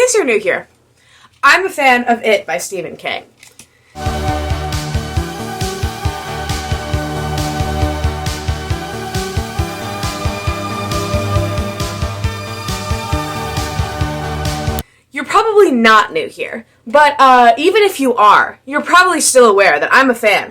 case you're new here, I'm a fan of It by Stephen King. You're probably not new here, but even if you are, you're probably still aware that I'm a fan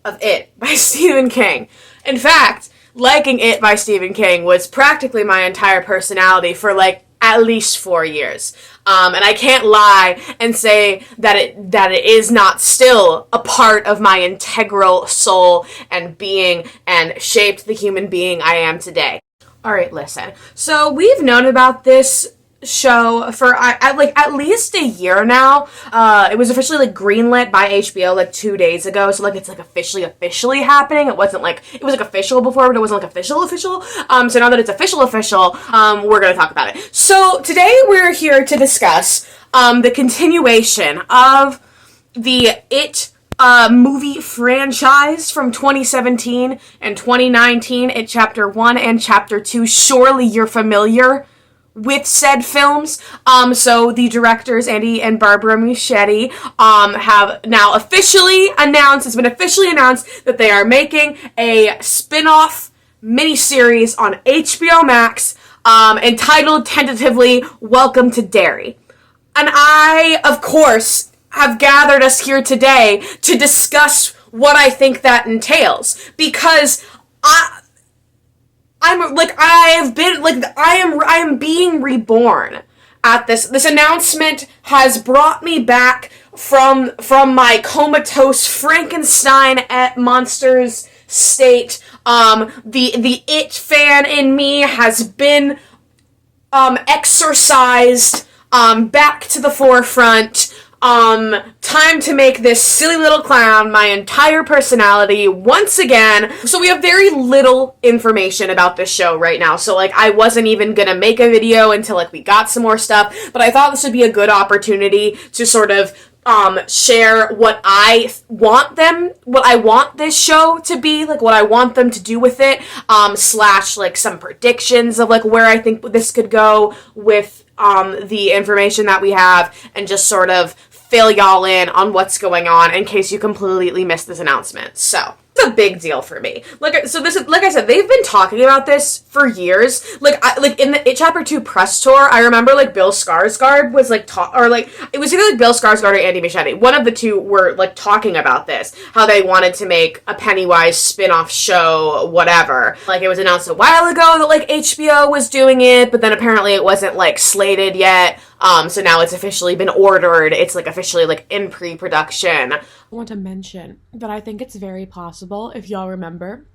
of It by Stephen King. In fact, liking It by Stephen King was practically my entire personality for like at least 4 years. And I can't lie and say that it is not still a part of my integral soul and being and shaped the human being I am today. Alright, listen. So we've known about this show for at least a year now. It was officially like greenlit by HBO like 2 days ago, so like it's like officially happening. It wasn't like it was like official before, but it wasn't like official. So now that it's official, we're gonna talk about it. So today we're here to discuss the continuation of the It movie franchise from 2017 and 2019. It Chapter 1 and Chapter 2. Surely you're familiar with said films. So the directors, Andy and Barbara Muschietti, have now officially announced, it's been officially announced that they are making a spin-off miniseries on HBO Max, entitled tentatively, Welcome to Derry. And I, of course, have gathered us here today to discuss what I think that entails, because I am being reborn at this. This announcement has brought me back from my comatose Frankenstein at monsters state. The It fan in me has been exorcised back to the forefront. Time to make this silly little clown my entire personality once again. So we have very little information about this show right now. So like I wasn't even gonna make a video until like we got some more stuff, but I thought this would be a good opportunity to sort of share what I want this show to be, like what I want them to do with it, slash like some predictions of like where I think this could go with the information that we have, and just sort of fill y'all in on what's going on in case you completely missed this announcement. So it's a big deal for me. Like I said, they've been talking about this for years. Like in the It Chapter 2 press tour, I remember like Bill Skarsgård was like it was either like Bill Skarsgård or Andy Muschietti. One of the two were like talking about this, how they wanted to make a Pennywise spin-off show, whatever. Like it was announced a while ago that like HBO was doing it, but then apparently it wasn't like slated yet. So now it's officially been ordered. It's like officially like in pre-production. I want to mention that I think it's very possible, if y'all remember,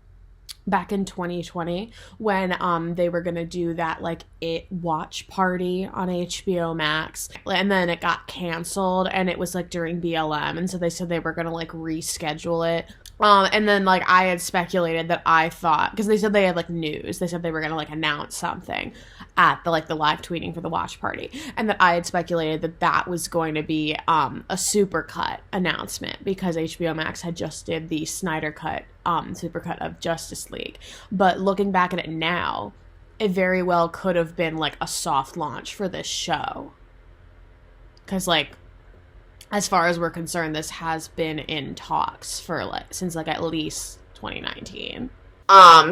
back in 2020 when they were gonna do that like It watch party on HBO Max, and then it got canceled, and it was like during BLM, and so they said they were gonna like reschedule it. And then like I had speculated that I thought, because they said they had like news, they said they were gonna like announce something at the live tweeting for the watch party, and that I had speculated that was going to be a supercut announcement, because HBO Max had just did the Snyder cut supercut of Justice League. But looking back at it now, it very well could have been like a soft launch for this show, because like as far as we're concerned, this has been in talks for like since like at least 2019.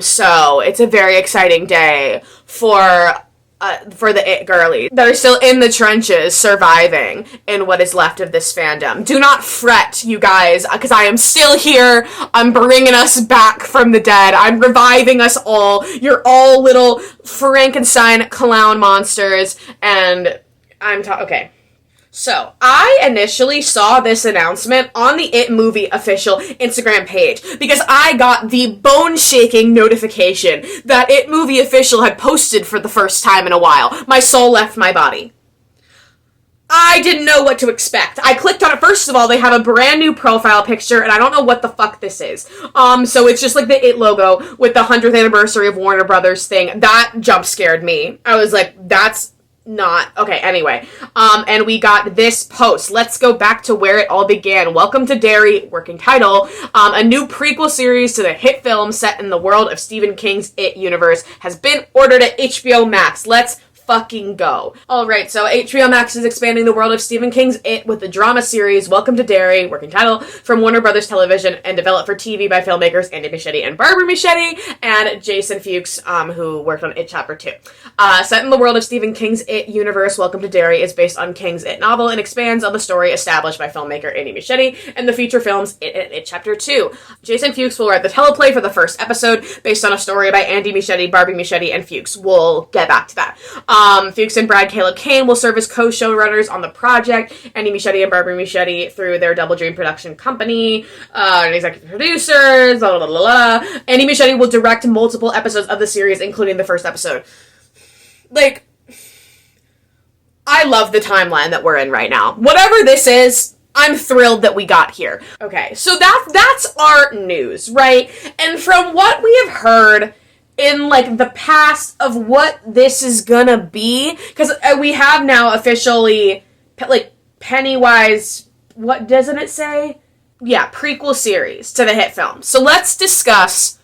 So it's a very exciting day for the It girlies that are still in the trenches surviving in what is left of this fandom. Do not fret, you guys, because I am still here. I'm bringing us back from the dead. I'm reviving us all. You're all little Frankenstein clown monsters, and okay. So, I initially saw this announcement on the It Movie official Instagram page because I got the bone-shaking notification that It Movie official had posted for the first time in a while. My soul left my body. I didn't know what to expect. I clicked on it. First of all, they have a brand new profile picture, and I don't know what the fuck this is. So it's just like the It logo with the 100th anniversary of Warner Brothers thing. That jump scared me. I was like, that's not okay. Anyway, and we got this post. Let's go back to where it all began. Welcome to Derry, working title. A new prequel series to the hit film set in the world of Stephen King's It universe has been ordered at HBO Max. Let's fucking go. Alright, so HBO Max is expanding the world of Stephen King's It with the drama series Welcome to Derry, working title, from Warner Brothers Television and developed for TV by filmmakers Andy Muschietti and Barbara Muschietti and Jason Fuchs, who worked on It Chapter 2. Set in the world of Stephen King's It universe, Welcome to Derry is based on King's It novel and expands on the story established by filmmaker Andy Muschietti and the feature films It and It Chapter 2. Jason Fuchs will write the teleplay for the first episode based on a story by Andy Muschietti, Barbie Muschietti, and Fuchs. We'll get back to that. Fuchs and Brad Caleb Kane will serve as co-showrunners on the project. Andy Muschietti and Barbara Muschietti through their Double Dream production company, and executive producers, blah, blah, blah, blah. Andy Muschietti will direct multiple episodes of the series, including the first episode. Like, I love the timeline that we're in right now. Whatever this is, I'm thrilled that we got here. Okay, so that's our news, right? And from what we have heard in, like, the past of what this is gonna be, because we have now officially, like, Pennywise, what doesn't it say? Yeah, prequel series to the hit film. So let's discuss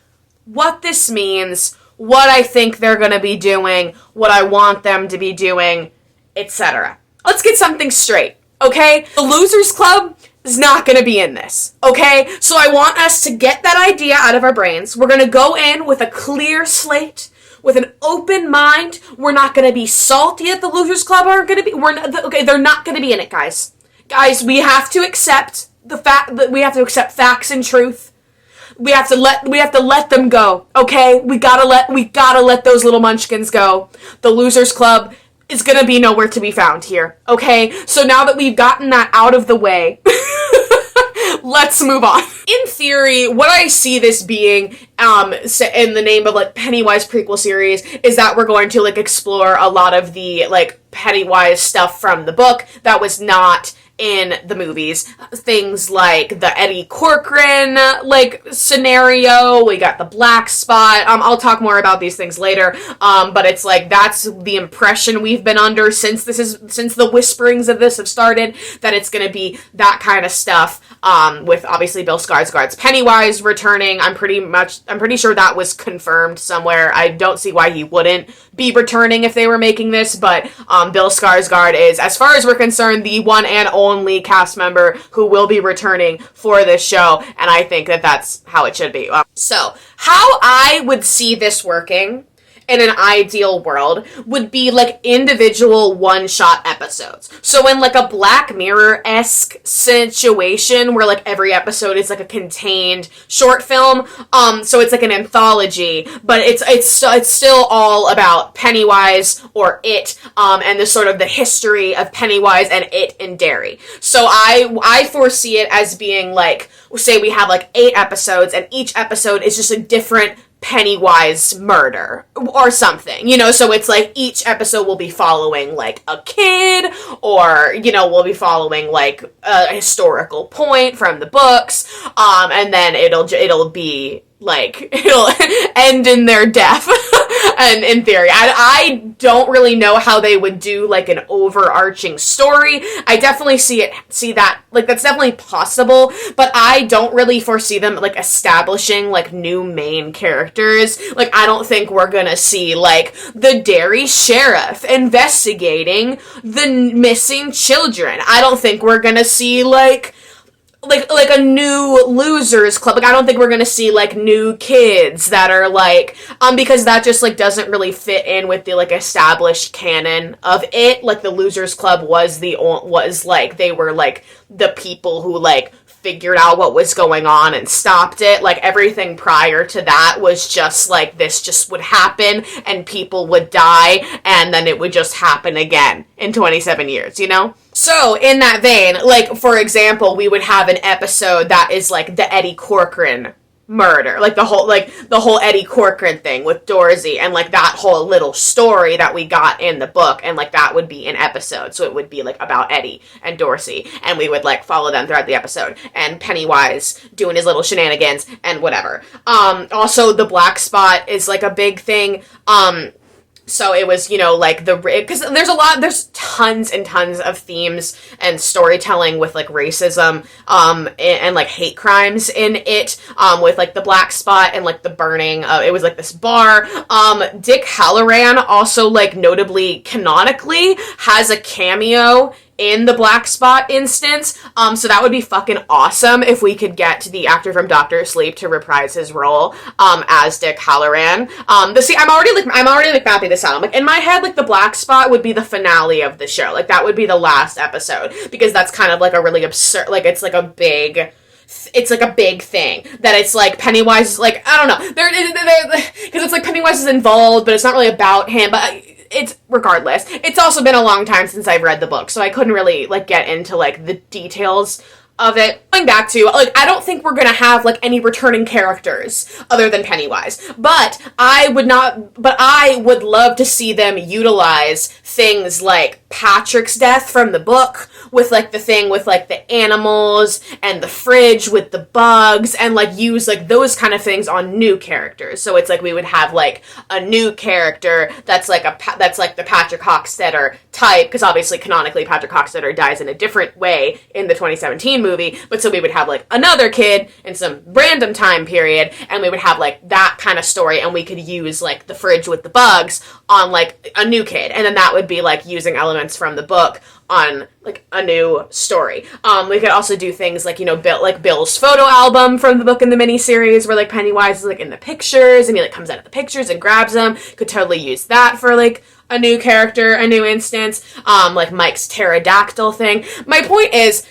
what this means, what I think they're gonna be doing, what I want them to be doing, etc. Let's get something straight, okay? The Losers Club is not going to be in this, okay? So I want us to get that idea out of our brains. We're going to go in with a clear slate, with an open mind. We're not going to be salty that the Losers Club aren't going to be, they're not going to be in it, guys. Guys, we have to accept the fact that we have to accept facts and truth. We have to let them go, okay? We gotta let those little munchkins go. The Losers Club is gonna be nowhere to be found here, okay? So now that we've gotten that out of the way, let's move on. In theory, what I see this being, in the name of, like, Pennywise prequel series, is that we're going to, like, explore a lot of the, like, Pennywise stuff from the book that was not in the movies. Things like the Eddie Corcoran, like, scenario. We got the black spot. I'll talk more about these things later. But it's like, that's the impression we've been under since the whisperings of this have started, that it's gonna be that kind of stuff. With obviously Bill Skarsgård's Pennywise returning. I'm pretty sure that was confirmed somewhere. I don't see why he wouldn't be returning if they were making this, but Bill Skarsgård is, as far as we're concerned, the one and only cast member who will be returning for this show, and I think that that's how it should be. So, how I would see this working in an ideal world would be, like, individual one-shot episodes. So in, like, a Black Mirror-esque situation where, like, every episode is, like, a contained short film, so it's like an anthology, but it's still all about Pennywise or It, and the sort of the history of Pennywise and It in Derry. So I foresee it as being, like, say we have, like, 8 episodes, and each episode is just a different Pennywise murder or something, you know, so it's like each episode will be following, like, a kid, or, you know, we'll be following, like, a historical point from the books, and then it'll be, like, it'll end in their death, and in theory. I don't really know how they would do, like, an overarching story. I definitely see that, like, that's definitely possible, but I don't really foresee them, like, establishing, like, new main characters. Like, I don't think we're gonna see, like, the Derry sheriff investigating the missing children. I don't think we're gonna see, like a new Losers Club. Like, I don't think we're gonna see, like, new kids that are, like, because that just, like, doesn't really fit in with the, like, established canon of It. Like, the Losers Club was like, they were, like, the people who, like, figured out what was going on and stopped it. Like, everything prior to that was just, like, this just would happen, and people would die, and then it would just happen again in 27 years, you know? So, in that vein, like, for example, we would have an episode that is, like, the Eddie Corcoran murder, like the whole Eddie Corcoran thing with Dorsey, and, like, that whole little story that we got in the book, and, like, that would be an episode, so it would be, like, about Eddie and Dorsey, and we would, like, follow them throughout the episode, and Pennywise doing his little shenanigans, and whatever. Also, the black spot is, like, a big thing, So it was, like because there's tons and tons of themes and storytelling with like racism, and like hate crimes in it, with like the black spot and like the burning. It was like this bar. Dick Halloran also, like, notably canonically has a cameo in the black spot instance, so that would be fucking awesome if we could get the actor from Doctor Sleep to reprise his role as Dick Halloran. I'm already mapping this out. I'm like, in my head, like, the black spot would be the finale of the show. Like, that would be the last episode, because that's kind of like a really absurd, like, it's like a big thing that it's like Pennywise is like, I don't know, because it's like Pennywise is involved, but it's not really about him, but it's, regardless, it's also been a long time since I've read the book, so I couldn't really, like, get into, like, the details of it. Going back to, like, I don't think we're gonna have, like, any returning characters other than Pennywise, but I would love to see them utilize things like Patrick's death from the book, with, like, the thing with, like, the animals, and the fridge with the bugs, and, like, use, like, those kind of things on new characters. So it's like we would have, like, a new character that's like the Patrick Hockstetter type, because obviously canonically Patrick Hockstetter dies in a different way in the 2017 movie, but so we would have, like, another kid in some random time period, and we would have, like, that kind of story, and we could use, like, the fridge with the bugs on, like, a new kid, and then that would be, like, using elements from the book on, like, a new story. We could also do things like, Bill's photo album from the book in the miniseries, where, like, Pennywise is, like, in the pictures, and he, like, comes out of the pictures and grabs them. Could totally use that for, like, a new character, a new instance. Like, Mike's pterodactyl thing. My point is,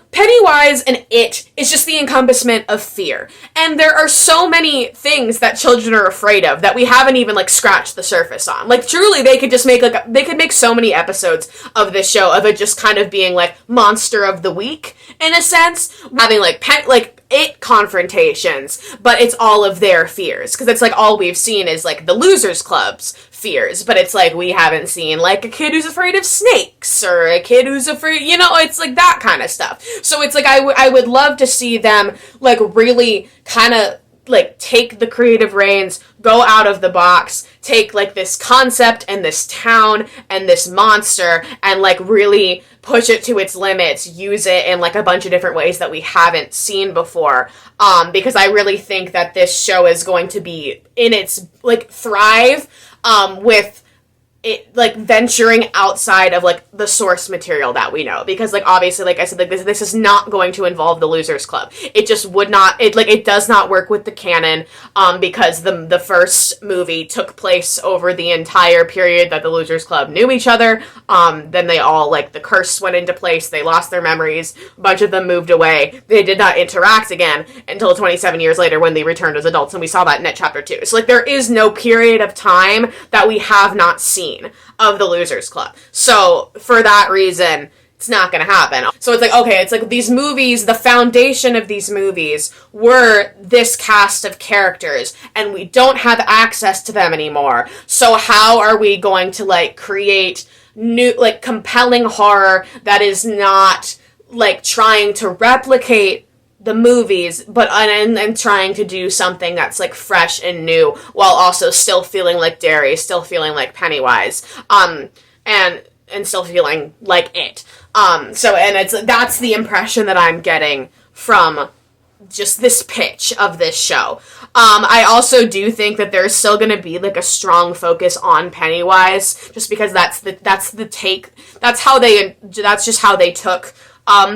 Pennywise and it is just the encompassment of fear. And there are so many things that children are afraid of that we haven't even, like, scratched the surface on. Like, truly, they could just make, like, they could make so many episodes of this show of it just kind of being, like, monster of the week, in a sense. Having, like, it confrontations, but it's all of their fears. Because it's, like, all we've seen is, like, the Losers Club's fears, but it's like we haven't seen, like, a kid who's afraid of snakes, or a kid who's afraid, it's like that kind of stuff. So it's like I would love to see them, like, really kind of, like, take the creative reins, go out of the box, take, like, this concept and this town and this monster, and, like, really push it to its limits, use it in, like, a bunch of different ways that we haven't seen before, because I really think that this show is going to be in its, like, thrive, with it, like, venturing outside of, like, the source material that we know, because, like, obviously, like I said, like, this is not going to involve the Losers Club. It just would not, it does not work with the canon, because the first movie took place over the entire period that the Losers Club knew each other. Then they all, like, the curse went into place, they lost their memories, a bunch of them moved away, they did not interact again until 27 years later when they returned as adults, and we saw that in chapter 2. So, like, there is no period of time that we have not seen of the Losers Club. So, for that reason, it's not gonna happen. So it's like, okay, it's like these movies, the foundation of these movies were this cast of characters, and we don't have access to them anymore. So how are we going to, like, create new, like, compelling horror that is not, like, trying to replicate the movies, but and trying to do something that's, like, fresh and new, while also still feeling like Derry, still feeling like Pennywise, and still feeling like it. That's the impression that I'm getting from just this pitch of this show. I also do think that there's still gonna be, like, a strong focus on Pennywise, just because that's just how they took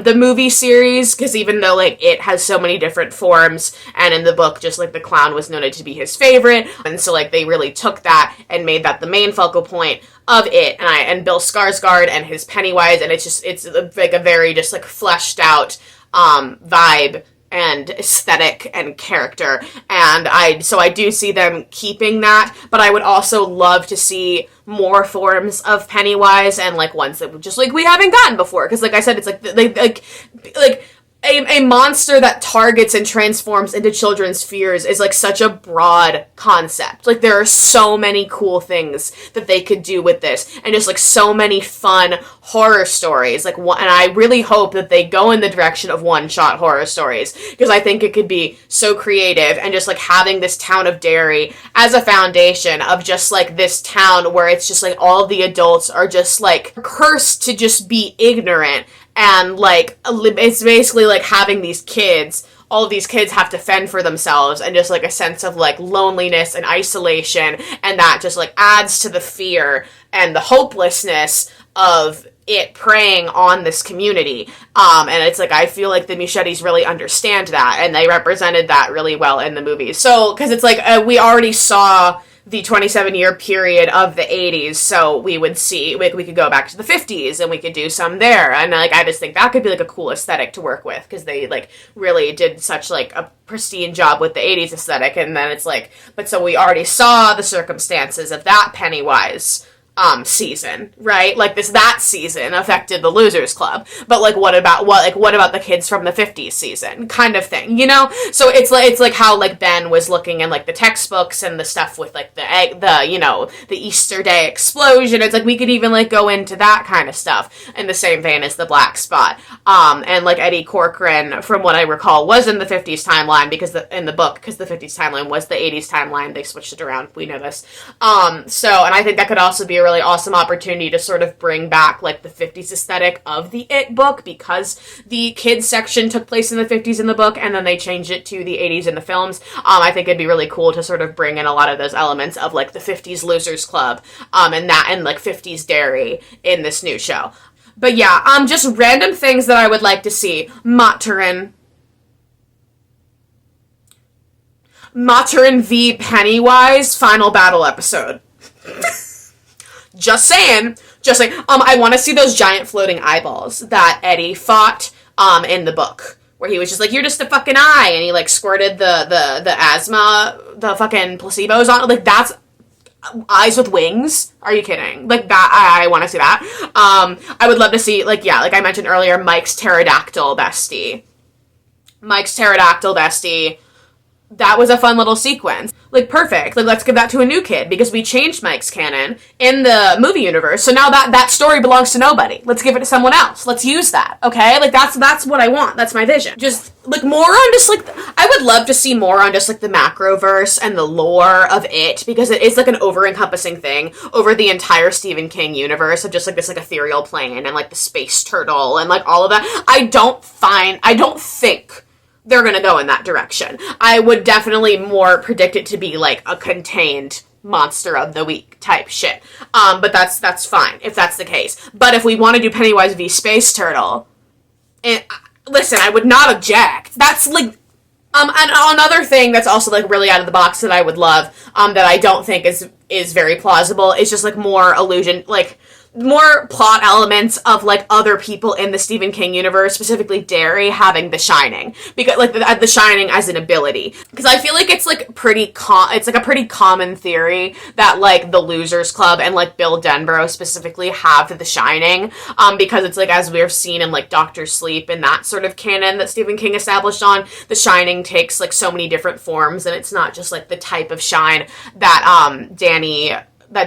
the movie series, because even though, like, it has so many different forms, and in the book, just, like, the clown was noted to be his favorite, and so, like, they really took that and made that the main focal point of it, and Bill Skarsgård and his Pennywise, and it's like a very just, like, fleshed out vibe and aesthetic and character, and I do see them keeping that, but I would also love to see more forms of Pennywise, and, like, ones that just, like, we haven't gotten before, because, like I said, it's like a monster that targets and transforms into children's fears is like such a broad concept. Like there are so many cool things that they could do with this, and just like so many fun horror stories. Like, and I really hope that they go in the direction of one-shot horror stories, because I think it could be so creative, and just like having this town of Derry as a foundation of just like this town where it's just like all the adults are just like cursed to just be ignorant. And, like, it's basically like having these kids, all of these kids have to fend for themselves, and just, like, a sense of, like, loneliness and isolation, and that just, like, adds to the fear and the hopelessness of it preying on this community. And it's, like, I feel like the Muschiettes really understand that, and they represented that really well in the movie. So, because it's, like, we already saw the 27-year period of the 80s, so we would see, we could go back to the 50s, and we could do some there, and, like, I just think that could be, like, a cool aesthetic to work with, because they, like, really did such, like, a pristine job with the 80s aesthetic, and then it's, like, but so we already saw the circumstances of that Pennywise season, right? Like that season affected the Losers Club, but like what about the kids from the 50s season kind of thing, you know? So it's like how like Ben was looking in like the textbooks and the stuff with like the Easter Day explosion. It's like we could even like go into that kind of stuff in the same vein as the Black Spot. And like Eddie Corcoran, from what I recall, was in the 50s timeline because the 50s timeline was the 80s timeline. They switched it around. We know this. So, and I think that could also be a really awesome opportunity to sort of bring back like the 50s aesthetic of the It book, because the kids section took place in the 50s in the book, and then they changed it to the 80s in the films. I think it'd be really cool to sort of bring in a lot of those elements of like the 50s Losers Club, and like 50s Derry in this new show. But yeah, just random things that I would like to see. Maturin v. Pennywise final battle episode. Just saying. I want to see those giant floating eyeballs that Eddie fought, in the book, where he was just like, you're just a fucking eye, and he, like, squirted the asthma, the fucking placebos on it. Like, that's eyes with wings? Are you kidding? Like, that, I want to see that. I would love to see, like, yeah, like I mentioned earlier, Mike's pterodactyl bestie. That was a fun little sequence. Like, perfect. Like, let's give that to a new kid, because we changed Mike's canon in the movie universe, so now that story belongs to nobody. Let's give it to someone else. Let's use that, okay? Like, that's what I want. That's my vision. Just, like, more on just, like, I would love to see more on just, like, the macroverse and the lore of it, because it is, like, an over-encompassing thing over the entire Stephen King universe of just, like, this, like, ethereal plane and, like, the space turtle and, like, all of that. I don't think they're gonna go in that direction. I would definitely more predict it to be like a contained monster of the week type shit. But that's fine if that's the case. But if we want to do Pennywise v. Space Turtle, listen, I would not object. That's like, and another thing that's also like really out of the box that I would love, that I don't think is very plausible, is just like more allusion, like more plot elements of like other people in the Stephen King universe, specifically Derry, having The Shining, because like the Shining as an ability, because I feel like it's like it's like a pretty common theory that like the Losers Club and like Bill Denborough specifically have The Shining, because it's like, as we've seen in like Doctor Sleep and that sort of canon that Stephen King established on, The Shining takes like so many different forms, and it's not just like the type of shine that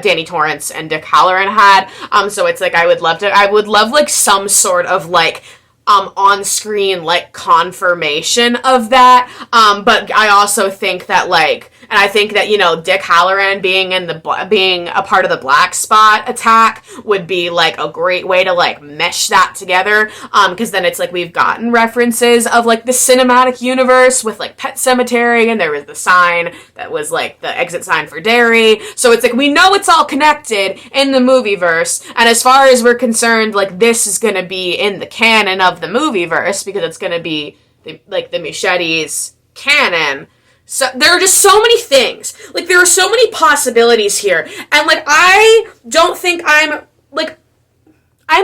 Danny Torrance and Dick Halloran had. So it's like, I would love like some sort of like on-screen like confirmation of that. But I also think that like, and I think that, you know, Dick Halloran being a part of the Black Spot attack would be like a great way to like mesh that together. Because then it's like we've gotten references of like the cinematic universe with like Pet Sematary, and there was the sign that was like the exit sign for Derry. So it's like we know it's all connected in the movieverse. And as far as we're concerned, like this is going to be in the canon of the movieverse, because it's going to be the Muschiettes canon. So there are just so many things. Like, there are so many possibilities here. And, like, I don't think I'm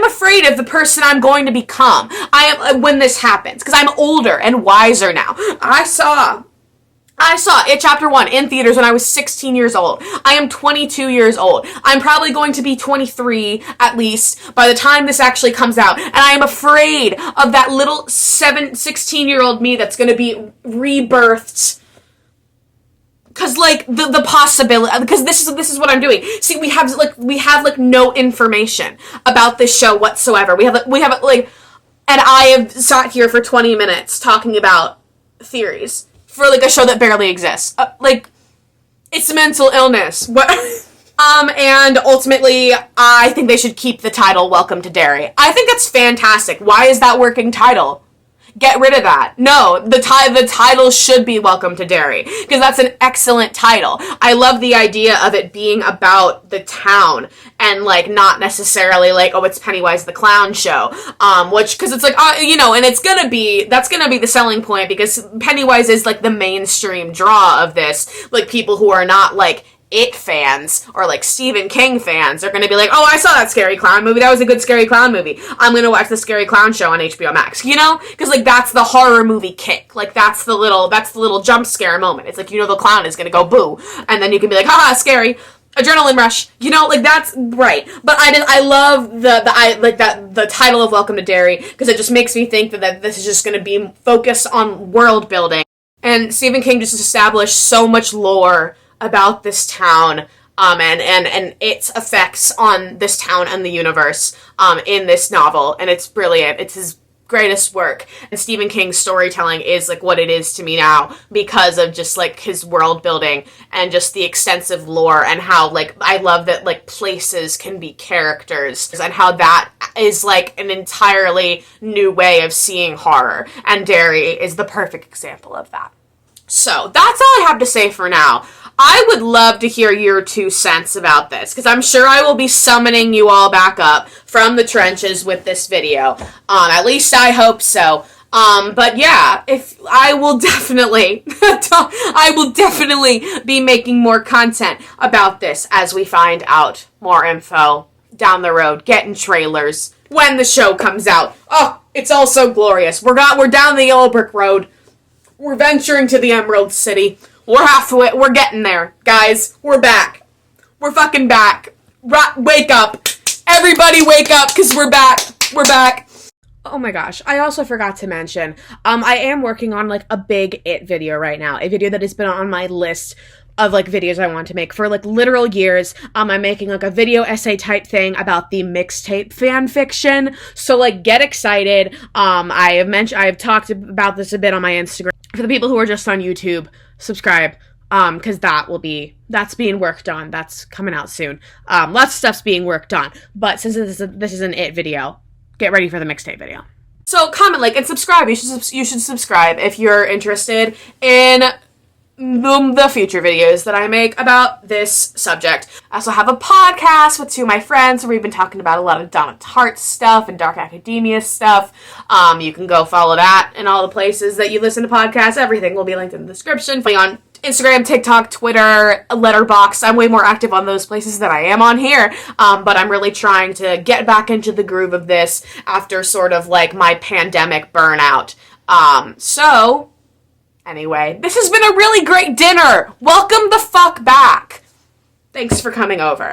afraid of the person I'm going to become when this happens, because I'm older and wiser now. I saw I saw it, Chapter 1, in theaters when I was 16 years old. I am 22 years old. I'm probably going to be 23, at least, by the time this actually comes out. And I am afraid of that little 16-year-old me that's going to be rebirthed. Because, like, the possibility, because this is what I'm doing. See, we have no information about this show whatsoever. We have, and I have sat here for 20 minutes talking about theories for, like, a show that barely exists. It's mental illness. What? And ultimately, I think they should keep the title Welcome to Derry. I think that's fantastic. Why is that working title? Get rid of that. No, the title should be Welcome to Derry, because that's an excellent title. I love the idea of it being about the town and, like, not necessarily like, oh, it's Pennywise the Clown show, because it's like, and that's gonna be the selling point, because Pennywise is, like, the mainstream draw of this. Like, people who are not, like, It fans or like Stephen King fans are going to be like, oh, I saw that scary clown movie. That was a good scary clown movie. I'm going to watch the scary clown show on HBO Max, Because like that's the horror movie kick. Like that's the little jump scare moment. It's like, the clown is going to go boo. And then you can be like, haha, scary. Adrenaline rush. Like that's right. But I love the title of Welcome to Derry, because it just makes me think that this is just going to be focused on world building. And Stephen King just established so much lore about this town, and its effects on this town and the universe, in this novel, and it's brilliant. It's his greatest work, and Stephen King's storytelling is like what it is to me now because of just like his world building and just the extensive lore, and how like I love that like places can be characters, and how that is like an entirely new way of seeing horror, and Derry is the perfect example of that. So that's all I have to say for now. I would love to hear your 2 cents about this, because I'm sure I will be summoning you all back up from the trenches with this video. At least I hope so. But yeah, I will definitely be making more content about this as we find out more info down the road, getting trailers when the show comes out. Oh, it's all so glorious. We're down the yellow brick road. We're venturing to the Emerald City. We're halfway. We're getting there, guys. We're back. We're fucking back. Wake up. Everybody wake up, because we're back. We're back. Oh my gosh. I also forgot to mention, I am working on, like, a big It video right now. A video that has been on my list of, like, videos I want to make for, like, literal years. I'm making, like, a video essay type thing about the mixtape fan fiction. So, like, get excited. I have talked about this a bit on my Instagram. For the people who are just on YouTube, subscribe, because that's being worked on. That's coming out soon. Lots of stuff's being worked on. But since this is an It video, get ready for the mixtape video. So comment, like, and subscribe. You should subscribe if you're interested in the future videos that I make about this subject. I also have a podcast with 2 of my friends where we've been talking about a lot of Donna Tartt stuff and dark academia stuff. You can go follow that in all the places that you listen to podcasts. Everything will be linked in the description. On Instagram, TikTok, Twitter, Letterboxd. I'm way more active on those places than I am on here. But I'm really trying to get back into the groove of this after sort of like my pandemic burnout. Anyway, this has been a really great dinner. Welcome the fuck back. Thanks for coming over.